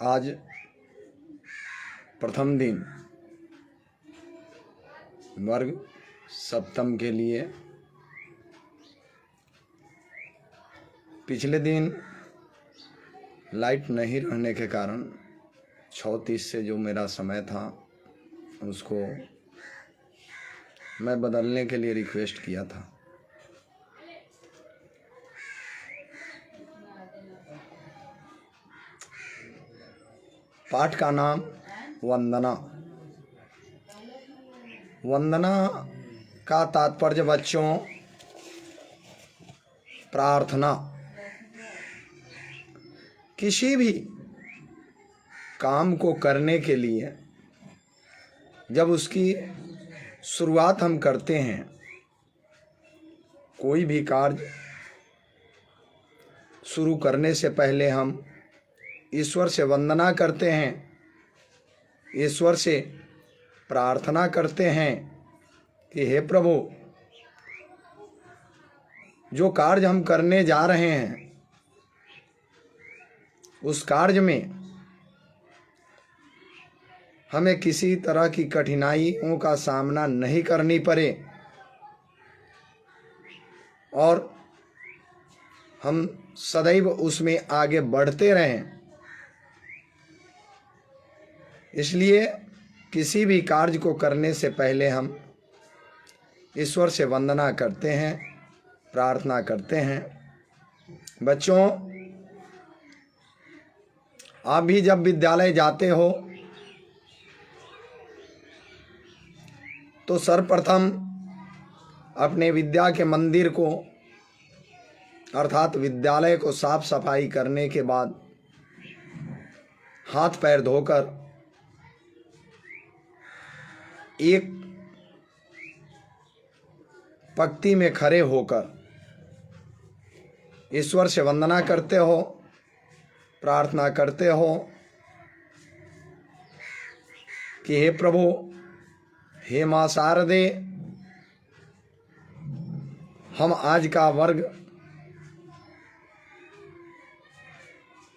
आज प्रथम दिन वर्ग सप्तम के लिए पिछले दिन लाइट नहीं रहने के कारण 6:30 से जो मेरा समय था उसको मैं बदलने के लिए रिक्वेस्ट किया था। पाठ का नाम वंदना। वंदना का तात्पर्य बच्चों प्रार्थना। किसी भी काम को करने के लिए जब उसकी शुरुआत हम करते हैं, कोई भी कार्य शुरू करने से पहले हम ईश्वर से वंदना करते हैं, ईश्वर से प्रार्थना करते हैं कि हे प्रभु, जो कार्य हम करने जा रहे हैं उस कार्य में हमें किसी तरह की कठिनाइयों का सामना नहीं करनी पड़े और हम सदैव उसमें आगे बढ़ते रहें। इसलिए किसी भी कार्य को करने से पहले हम ईश्वर से वंदना करते हैं, प्रार्थना करते हैं। बच्चों, आप भी जब विद्यालय जाते हो तो सर्वप्रथम अपने विद्या के मंदिर को अर्थात विद्यालय को साफ सफाई करने के बाद हाथ पैर धोकर एक पंक्ति में खड़े होकर ईश्वर से वंदना करते हो, प्रार्थना करते हो कि हे प्रभु, हे माँ शारदे, हम आज का वर्ग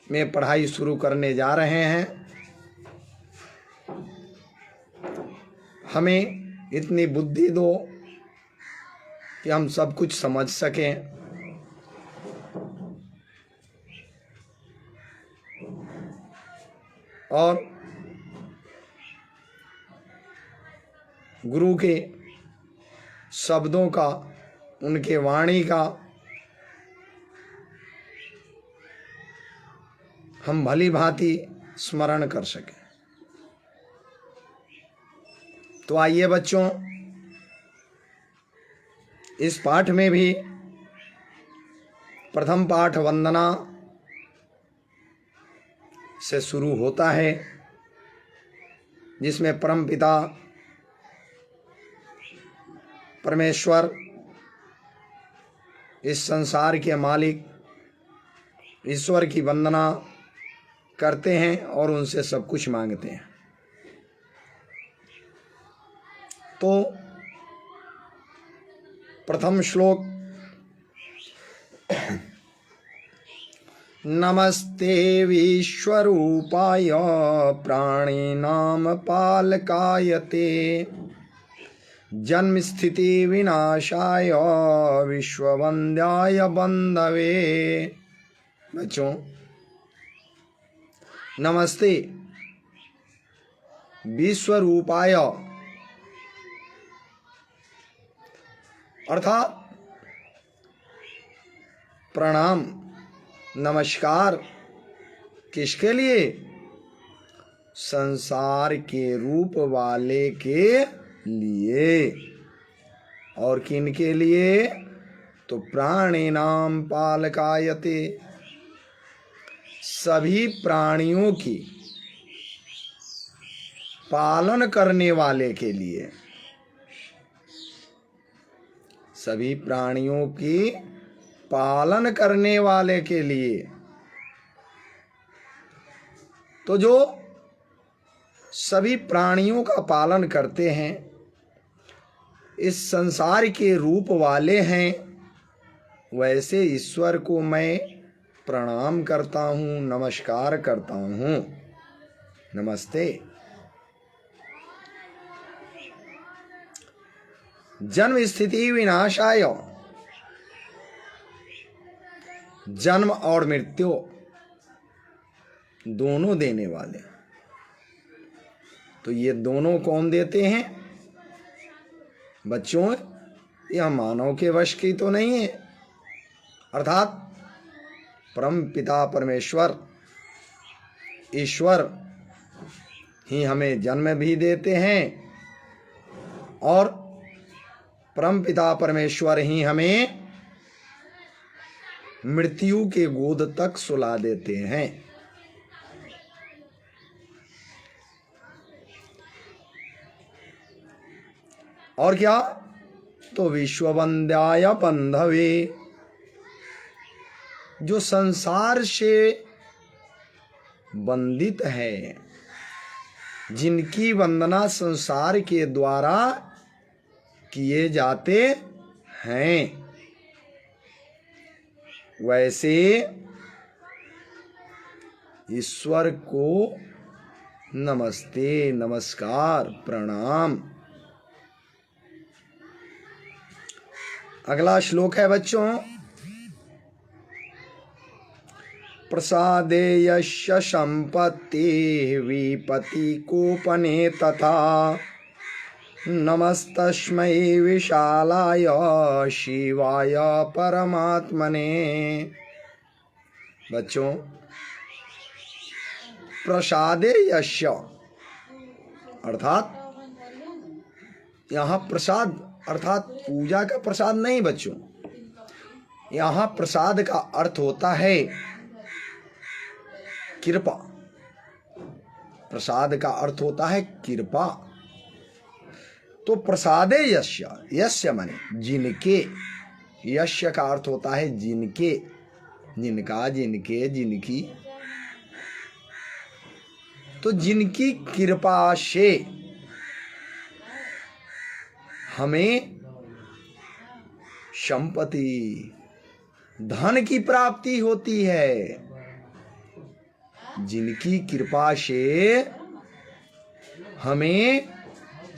में पढ़ाई शुरू करने जा रहे हैं। हमें इतनी बुद्धि दो कि हम सब कुछ समझ सकें। और गुरु के शब्दों का, उनके वाणी का हम भली भांति स्मरण कर सकें। तो आइए बच्चों, इस पाठ में भी प्रथम पाठ वंदना से शुरू होता है, जिसमें परमपिता परमेश्वर, इस संसार के मालिक ईश्वर की वंदना करते हैं और उनसे सब कुछ मांगते हैं। तो प्रथम श्लोक, नमस्ते विश्वरूपाय प्राणिनां पालकाय ते जन्म स्थिति विनाशाय विश्ववन्द्याय बंधवे। बच्चों, नमस्ते विश्वरूपाय अर्थात प्रणाम, नमस्कार किसके लिए? संसार के रूप वाले के लिए। और किन के लिए? तो प्राणिनां पालकायते, सभी प्राणियों की पालन करने वाले के लिए, सभी प्राणियों की पालन करने वाले के लिए। तो जो सभी प्राणियों का पालन करते हैं, इस संसार के रूप वाले हैं, वैसे ईश्वर को मैं प्रणाम करता हूँ, नमस्कार करता हूँ। नमस्ते। जन्म स्थिति विनाशाय, जन्म और मृत्यु दोनों देने वाले। तो ये दोनों कौन देते हैं बच्चों? यह मानव के वश की तो नहीं है, अर्थात परम पिता परमेश्वर ईश्वर ही हमें जन्म भी देते हैं और परम पिता परमेश्वर ही हमें मृत्यु के गोद तक सुला देते हैं। और क्या? तो विश्ववंद्याय बंधवे, जो संसार से वंदित है, जिनकी वंदना संसार के द्वारा किए जाते हैं, वैसे ईश्वर को नमस्ते, नमस्कार, प्रणाम। अगला श्लोक है बच्चों, प्रसादे यस्य संपत्ति विपत्ति कोपने तथा नमस्तस्मै विशालाय शिवाय परमात्मने। बच्चों, प्रसादे यस्य अर्थात यहाँ प्रसाद अर्थात पूजा का प्रसाद नहीं बच्चों, यहाँ प्रसाद का अर्थ होता है कृपा। प्रसाद का अर्थ होता है कृपा। तो प्रसादे यस्य, यस्य माने जिनके, यस्य का अर्थ होता है जिनके, जिनका, जिनके, जिनकी। तो जिनकी कृपा से हमें संपत्ति, धन की प्राप्ति होती है। जिनकी कृपा से हमें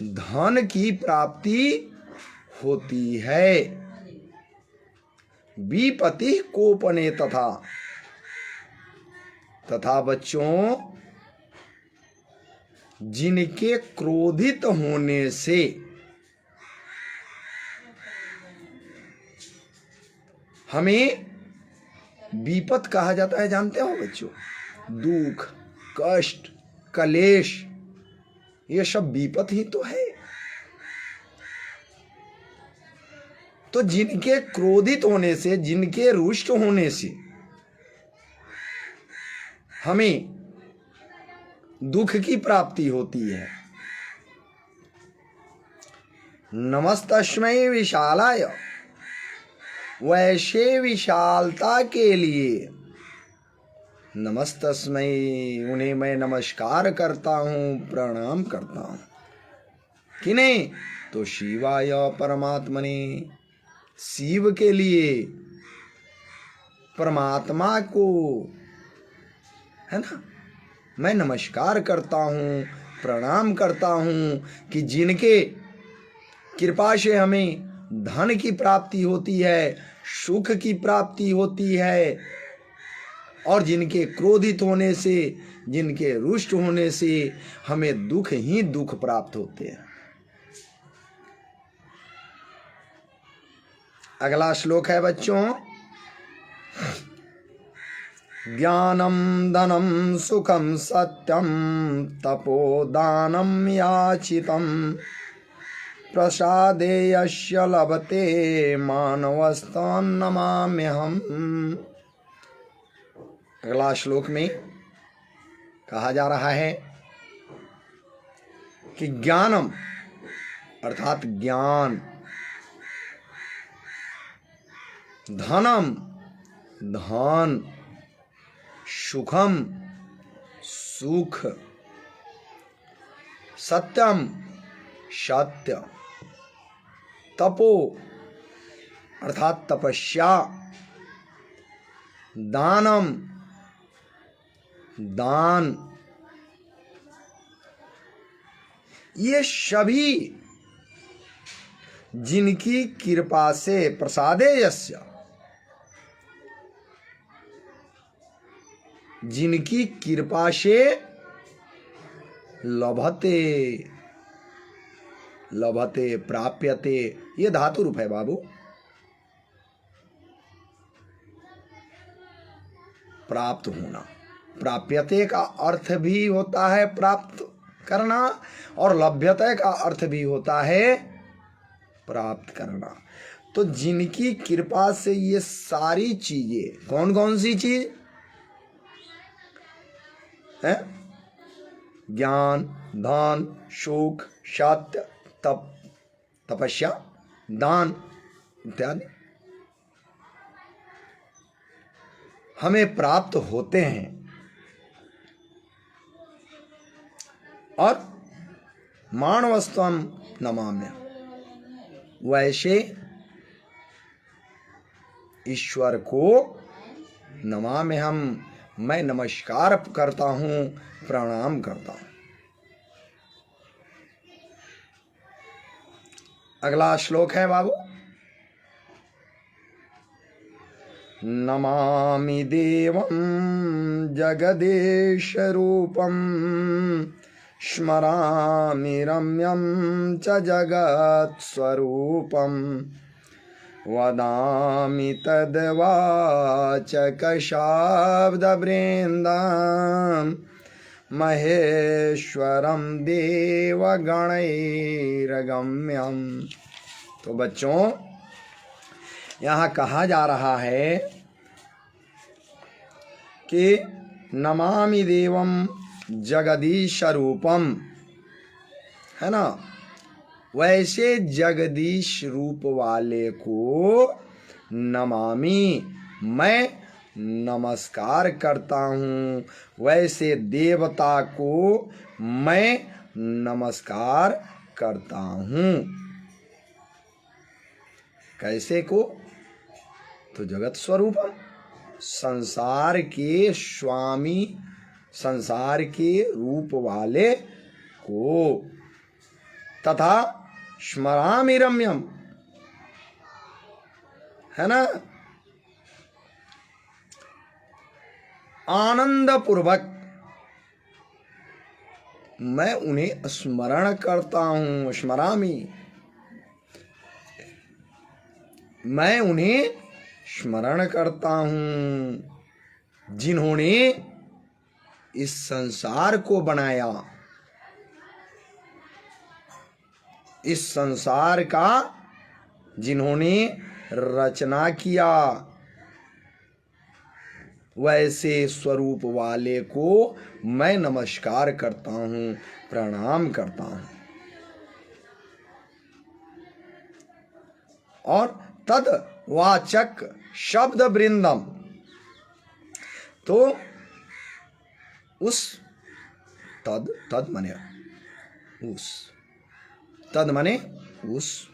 धन की प्राप्ति होती है। विपत्ति कोपने तथा, तथा बच्चों जिनके क्रोधित होने से हमें विपत कहा जाता है। जानते हो बच्चों, दुख, कष्ट, कलेश, ये सब विपत ही तो है। तो जिनके क्रोधित होने से, जिनके रुष्ट होने से हमें दुख की प्राप्ति होती है। नमस्तस्मै विशालाय, वैसे विशालता के लिए नमस्तस्मै, उन्हें मैं नमस्कार करता हूँ, प्रणाम करता हूँ। किन्हें? तो शिवाय परमात्मने, शिव के लिए, परमात्मा को, है ना, मैं नमस्कार करता हूँ, प्रणाम करता हूँ कि जिनके कृपा से हमें धन की प्राप्ति होती है, सुख की प्राप्ति होती है, और जिनके क्रोधित होने से, जिनके रुष्ट होने से हमें दुख ही दुख प्राप्त होते हैं। अगला श्लोक है बच्चों, ज्ञानम धनम सुखम सत्यम तपो दानम याचितम प्रसादे यस्य लभते मानवस्तं नमाम्यहम्। अगला श्लोक में कहा जा रहा है कि ज्ञानम अर्थात ज्ञान, धनम धन, सुखम सुख, सत्यम सत्य, तपो अर्थात तपस्या, दानम दान, ये सभी जिनकी कृपा से, प्रसादे यस्य, जिनकी कृपा से लभते, लभते प्राप्यते, ये धातु रूप है बाबू। प्राप्त होना, प्राप्यते का अर्थ भी होता है प्राप्त करना, और लभ्यते का अर्थ भी होता है प्राप्त करना। तो जिनकी कृपा से ये सारी चीजें, कौन कौन सी चीज है? ज्ञान, धन, सुख, सत्य, तप, तपस्या, दान इत्यादि हमें प्राप्त होते हैं। और मानवस्त्वम नमाम्य, वैसे ईश्वर को नमाम्य हम, मैं नमस्कार करता हूँ, प्रणाम करता हूँ। अगला श्लोक है बाबू, नमामि देवं जगदीश रूपं, स्मरामि रम्यं च जगत्स्वरूपं, वदामि तद्वाचकशाब्दवृन्दं, महेश्वरं देवगणैर्गम्यं। तो बच्चों, यहाँ कहा जा रहा है कि नमामि देवं जगदीश रूपम, है ना, वैसे जगदीश रूप वाले को नमामि, मैं नमस्कार करता हूँ, वैसे देवता को मैं नमस्कार करता हूँ। कैसे को? तो जगत स्वरूपम, संसार के स्वामी, संसार के रूप वाले को, तथा स्मरामि रम्यम, है ना, आनंद पूर्वक मैं उन्हें स्मरण करता हूँ। स्मरामि, मैं उन्हें स्मरण करता हूँ जिन्होंने इस संसार को बनाया, इस संसार का जिन्होंने रचना किया, वैसे स्वरूप वाले को मैं नमस्कार करता हूँ, प्रणाम करता हूँ। और तद वाचक शब्द वृंदम, तो उस तद, तद माने उस, तद माने उस,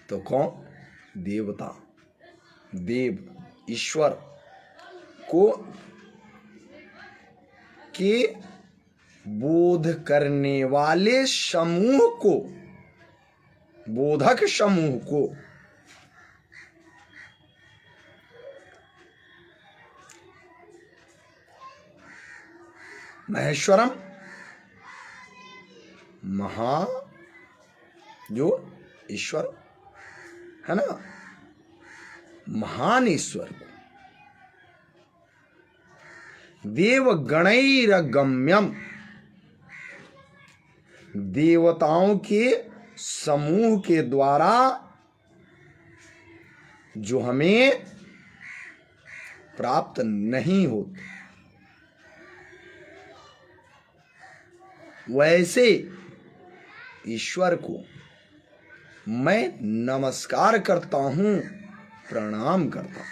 तो कौन? देवता, देव, ईश्वर को के बोध करने वाले समूह को, बोधक समूह को, महेश्वरम, महा, जो ईश्वर है ना, महान ईश्वर को, देवगणैर्गम्यम, देवताओं के समूह के द्वारा जो हमें प्राप्त नहीं होते, वैसे ईश्वर को मैं नमस्कार करता हूँ, प्रणाम करता हूँ।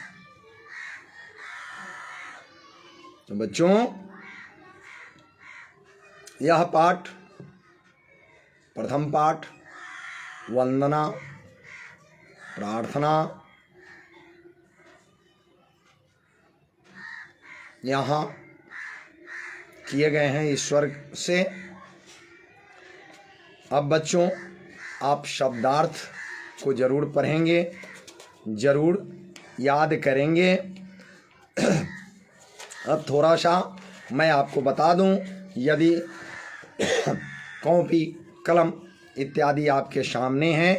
तो बच्चों, यह पाठ, प्रथम पाठ वंदना, प्रार्थना, यहाँ किए गए हैं ईश्वर से। अब बच्चों आप शब्दार्थ को जरूर पढ़ेंगे, जरूर याद करेंगे। अब थोड़ा सा मैं आपको बता दूं, यदि कॉपी कलम इत्यादि आपके सामने हैं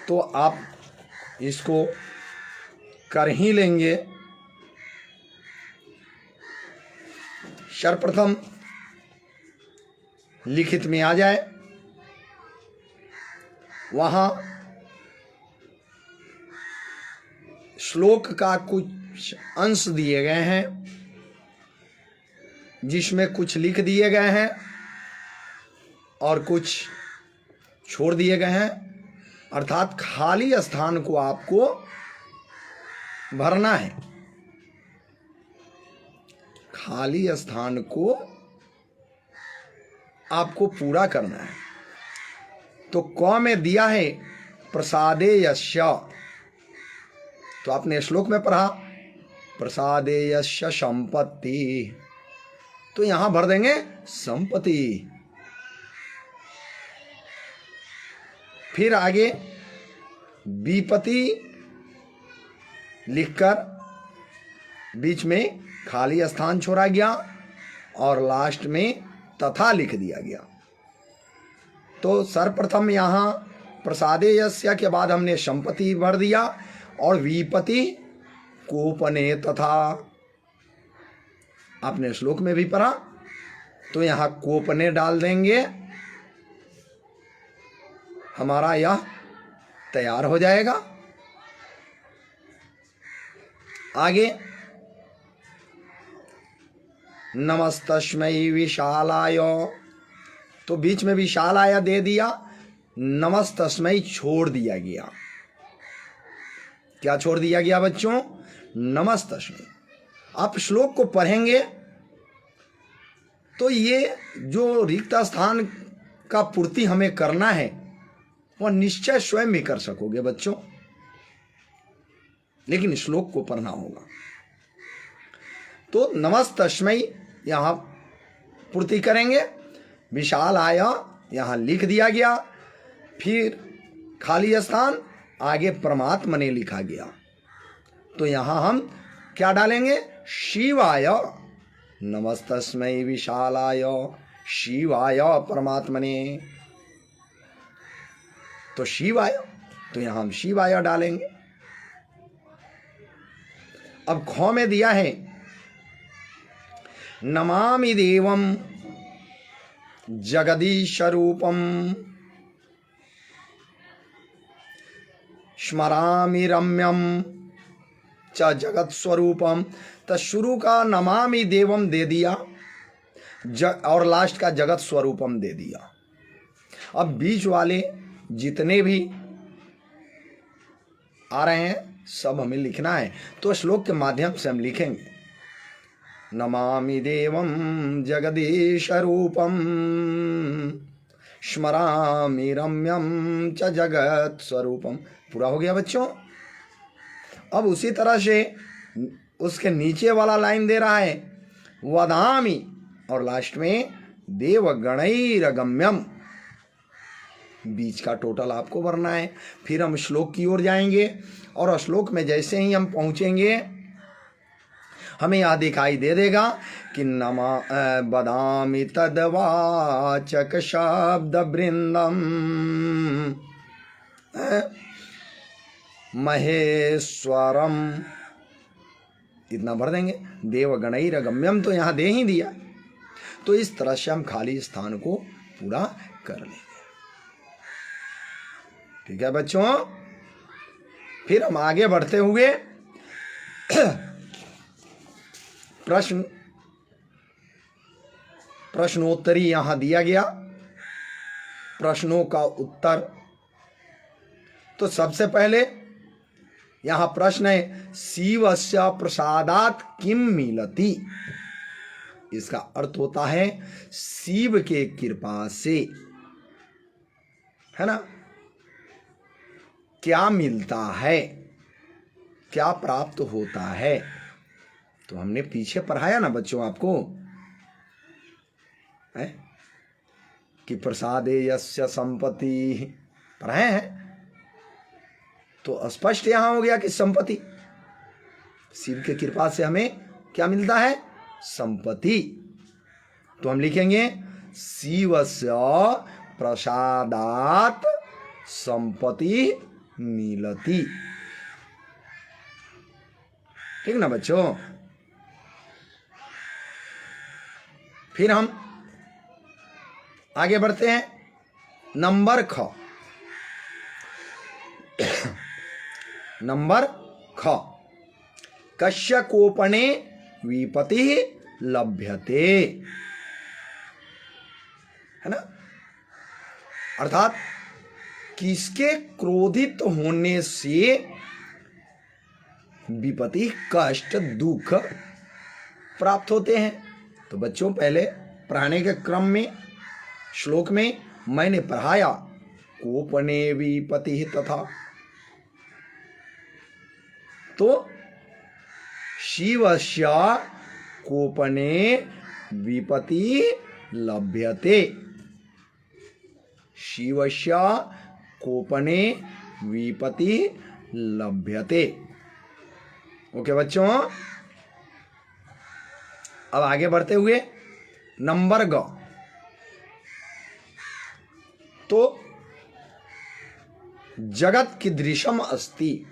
तो आप इसको कर ही लेंगे। सर्वप्रथम लिखित में आ जाए, वहाँ श्लोक का कुछ अंश दिए गए हैं, जिसमें कुछ लिख दिए गए हैं और कुछ छोड़ दिए गए हैं, अर्थात खाली स्थान को आपको भरना है, खाली स्थान को आपको पूरा करना है। तो क में दिया है प्रसादे यस्य, तो आपने श्लोक में पढ़ा प्रसादे यस्य संपत्ति, तो यहां भर देंगे संपत्ति। फिर आगे विपत्ति लिखकर बीच में खाली स्थान छोड़ा गया और लास्ट में तथा लिख दिया गया। तो सर्वप्रथम यहाँ प्रसादे यस्य के बाद हमने संपत्ति भर दिया और विपत्ति कोपने तथा, आपने श्लोक में भी पढ़ा, तो यहाँ कोपने डाल देंगे, हमारा यह तैयार हो जाएगा। आगे नमस्तस्मै विशालाय, तो बीच में विशालाय दे दिया, नमस्तस्मै छोड़ दिया गया। क्या छोड़ दिया गया बच्चों? नमस्तस्मै। आप श्लोक को पढ़ेंगे तो ये जो रिक्त स्थान का पूर्ति हमें करना है वह निश्चय स्वयं भी कर सकोगे बच्चों, लेकिन श्लोक को पढ़ना होगा। तो नमस्तस्मै यहाँ पूर्ति करेंगे, विशाल आया यहाँ लिख दिया गया, फिर खाली स्थान आगे परमात्मा ने लिखा गया, तो यहाँ हम क्या डालेंगे? शिवाय, नमस्तस्मै विशालाय शिवाय परमात्मने, तो शिवाय, तो यहाँ हम शिवाय डालेंगे। अब ख में दिया है नमामि देवम जगदीश रूपम स्मरामि रम्यम च जगत स्वरूपम। तो शुरू का नमामि देवम दे दिया और लास्ट का जगत स्वरूपम दे दिया। अब बीच वाले जितने भी आ रहे हैं सब हमें लिखना है, तो श्लोक के माध्यम से हम लिखेंगे। नमामि देवं जगदीश रूपम स्मरामि रम्यम च जगत स्वरूपम। पूरा हो गया बच्चों। अब उसी तरह से उसके नीचे वाला लाइन दे रहा है वदामि और लास्ट में देवगणैरगम्यम, बीच का टोटल आपको भरना है। फिर हम श्लोक की ओर जाएंगे और श्लोक में जैसे ही हम पहुंचेंगे हमें यह दिखाई दे देगा कि नमा बदामि तद्वाचक शब्द वृंदम महेश्वरम, इतना भर देंगे। देवगणैरगम्यम तो यहाँ दे ही दिया, तो इस तरह से हम खाली स्थान को पूरा कर लेंगे। ठीक है बच्चों। फिर हम आगे बढ़ते हुए प्रश्नोत्तरी यहां दिया गया, प्रश्नों का उत्तर। तो सबसे पहले यहां प्रश्न है शिवस्य प्रसादात किम मिलति। इसका अर्थ होता है शिव के कृपा से, है ना, क्या मिलता है, क्या प्राप्त होता है। तो हमने पीछे पढ़ाया ना बच्चों आपको है? कि प्रसादे यस्य संपत्ति, पढ़े हैं तो स्पष्ट यहां हो गया कि संपत्ति, शिव के कृपा से हमें क्या मिलता है? संपत्ति। तो हम लिखेंगे शिवस्य प्रसादात संपत्ति मिलती। ठीक ना बच्चों? फिर हम आगे बढ़ते हैं। नंबर ख, नंबर ख, कस्य कोपने विपत्ति लभ्यते, है ना? अर्थात किसके क्रोधित होने से विपत्ति, कष्ट, दुख प्राप्त होते हैं। तो बच्चों पहले पढ़ाने के क्रम में श्लोक में मैंने पढ़ाया कोपने विपत्ति तथा, तो शिवस्य कोपने विपत्ति लभ्यते, शिवस्य कोपने विपत्ति लभ्यते। ओके बच्चों, अब आगे बढ़ते हुए नंबर ग, तो जगत कीदृशम अस्ति,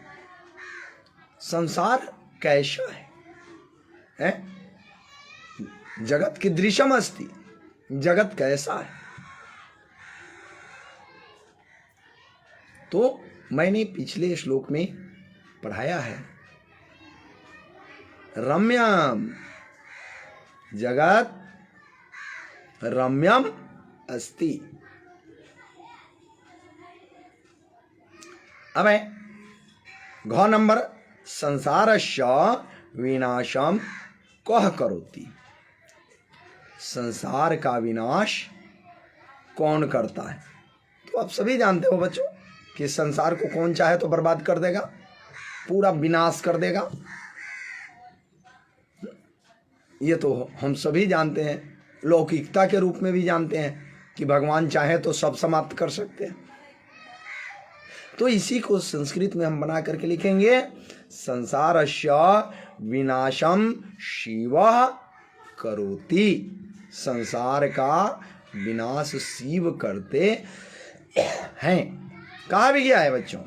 संसार कैसा है? जगत कीदृशम अस्ति, जगत कैसा है? तो मैंने पिछले श्लोक में पढ़ाया है रम्यम, जगत रम्यम अस्ति। अब है घ नंबर, संसारस्य विनाशम कः करोति, संसार का विनाश कौन करता है? तो आप सभी जानते हो बच्चों कि संसार को कौन चाहे तो बर्बाद कर देगा, पूरा विनाश कर देगा। ये तो हम सभी जानते हैं, लौकिकता के रूप में भी जानते हैं कि भगवान चाहे तो सब समाप्त कर सकते हैं। तो इसी को संस्कृत में हम बना करके लिखेंगे संसारस्य विनाशम शिवः करोति, संसार का विनाश शिव करते हैं। कहा भी गया है बच्चों,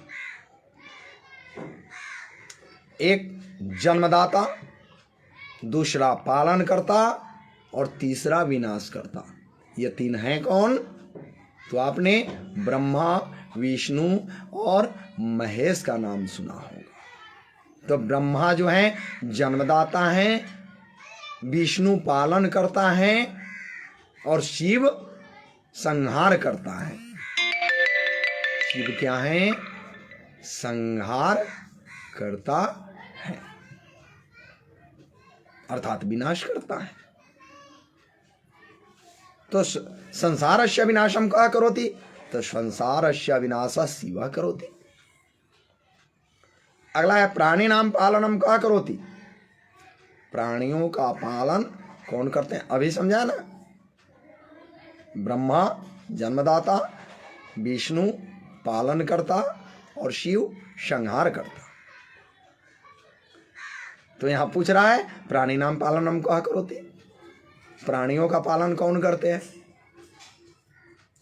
एक जन्मदाता, दूसरा पालन करता और तीसरा विनाश करता। ये तीन हैं कौन? तो आपने ब्रह्मा, विष्णु और महेश का नाम सुना होगा। तो ब्रह्मा जो हैं जन्मदाता हैं, विष्णु पालन करता है और शिव संहार करता है। शिव क्या है? संहार करता है, अर्थात विनाश करता है। तो संसारस्य विनाशम कः करोति, तो संसारस्य विनाशः शिवः करोति। अगला है प्राणी नाम पालनम कः करोति, प्राणियों का पालन कौन करते हैं? अभी समझा ना, ब्रह्मा जन्मदाता, विष्णु पालन करता और शिव संहार करता। तो यहां पूछ रहा है प्राणी नाम पालनम कः करोति, प्राणियों का पालन कौन करते हैं?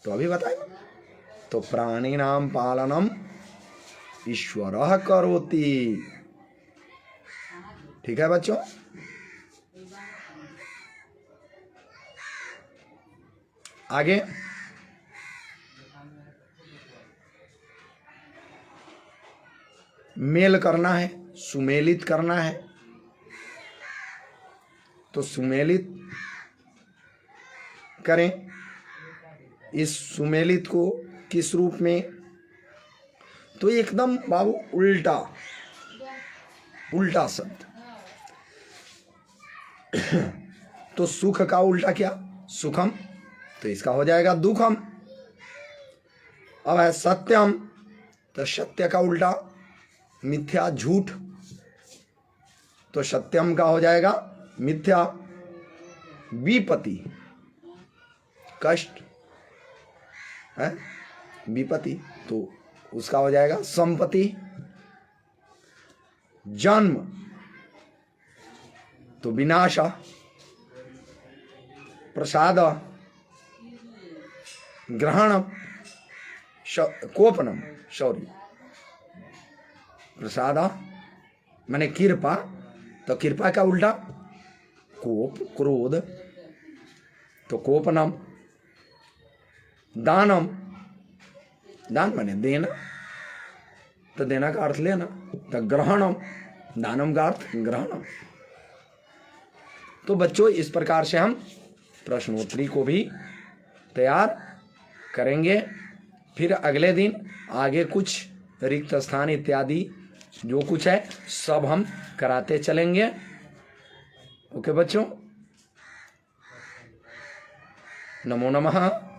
तो अभी बताएंगे। तो प्राणी नाम पालनम ईश्वरः करोति। ठीक है बच्चों, आगे मेल करना है, सुमेलित करना है। तो सुमेलित करें, इस सुमेलित को किस रूप में? तो एकदम बाबू उल्टा, उल्टा शब्द। तो सुख का उल्टा क्या? सुखम, तो इसका हो जाएगा दुखम। अब है सत्यम, तो सत्य का उल्टा मिथ्या, झूठ, तो सत्यम का हो जाएगा मिथ्या। विपत्ति कष्ट, है विपत्ति, तो उसका हो जाएगा संपत्ति। जन्म तो विनाश। प्रसाद ग्रहण, कोपनम सॉरी प्रसाद माने कृपा, तो कृपा का उल्टा कोप क्रोध, तो कोपनम। दानम, दान माने देना, तो देना का अर्थ लेना, तो ग्रहणम, दानम का अर्थ ग्रहणम। तो बच्चों इस प्रकार से हम प्रश्नोत्तरी को भी तैयार करेंगे। फिर अगले दिन आगे कुछ रिक्त स्थान इत्यादि जो कुछ है सब हम कराते चलेंगे। ओके बच्चों, नमो नमः।